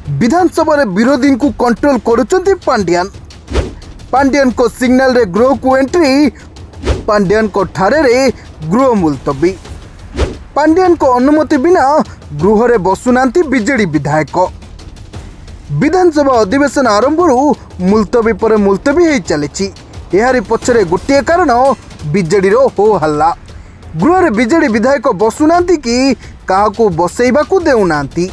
विधानसभा विरोधी को कंट्रोल करुचंती पांड्यान को सिग्नल रे गृह को एंट्री पांड्यान को ठारे रे गृह मुलतवी पांड्यान को अनुमति बिना गृह रे बसुनांती बीजेडी विधायक विधानसभा अधिवेशन आरंभ मुलतवी पर मुलतवी हो चली यारी पछरे गोटे कारण बीजेडी रो हो हल्ला गृह रे बीजेडी विधायक बसुनांती कि काहाकू बसैबाकू देउनांती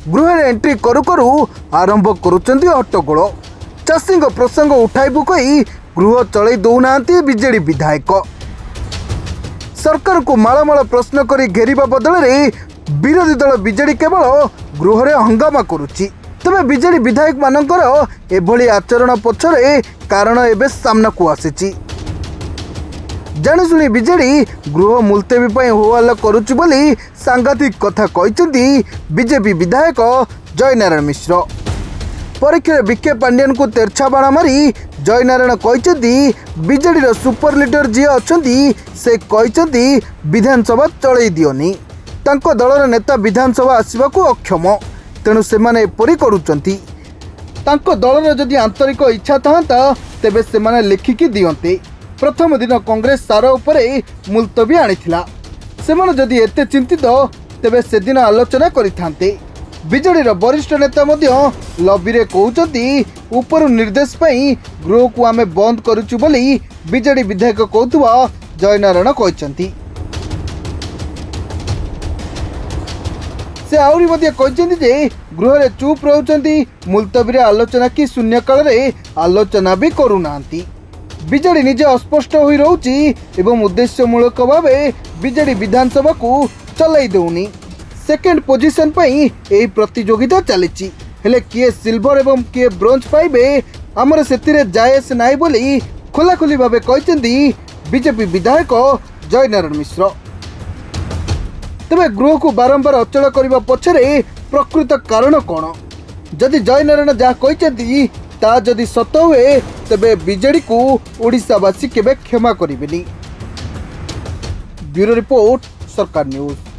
गृह रे एंट्री करू करू आरंभ करुचंती हट्टगोल चाषी प्रसंग उठाइबू कही गृह चलै दौनांती बीजेडी विधायक सरकार को मालमाल प्रश्न करी घेरिबा बदल रे विरोधी दल बीजेडी केवल गृह रे हंगामा करुची तबे बीजेडी विधायक मानकर एभली आचरण पछरे कारण एबे सामना को आसीची जाणीशुणी बीजेडी गृह मुलतवी पई होहल्ला करुची बोली सांघातिक कथा कहते बीजेपी विधायक जयनारायण मिश्र परीक्षा विखे पांड्यान को तेरछा बाण मारी जयनारायण कहते बीजेडी सुपर लीडर जी अच्छा से कहते विधानसभा चलई दियोनी तांको दलर नेता विधानसभा आसवाक अक्षम तेणु से एपरी करुचंती तांको दलर जदि आंतरिक इच्छा था तेबे से लिखिकी दियंते प्रथम दिन कांग्रेस सार उपरे मुलतवी आनिथिला सेमाने जदि एते चिंतित तेबे से दिन आलोचना करिथांते बीजेडी वरिष्ठ नेता मध्य लबी रे कहउचंती ऊपर निर्देश पई गृह को आमे बंद करूछु बोली बीजेडी विधायक कहउथुवा जयनारायण कहचंती से आउरी मध्य कहचंती जे गृह रे चुप रहउचंती मुलतवी रे आलोचना की शून्यकाल रे आलोचना भी करूनांती बीजेडी निजे अस्पष्ट हो रोची एवं उद्देश्यमूलक भाव बीजेडी विधानसभा को चलाई दौनी सेकेंड पोजिशन पई एही प्रतियोगिता चली हेले किए सिल्वर एवं किए ब्रोंज पाइबे आमर सेतिरे जायस नाई बोली खोलाखोली भाव कहते बीजेपी विधायक जयनारायण मिश्र तेबे गृह को बारंबार अचल करने पछरे प्रकृत कारण कौन जदि जयनारायण जहाँ कहते ता जदि सत हुए तेबे बीजेडी को ओडिशावासी केबे क्षमा करिबेनी। ब्यूरो रिपोर्ट सरकार न्यूज।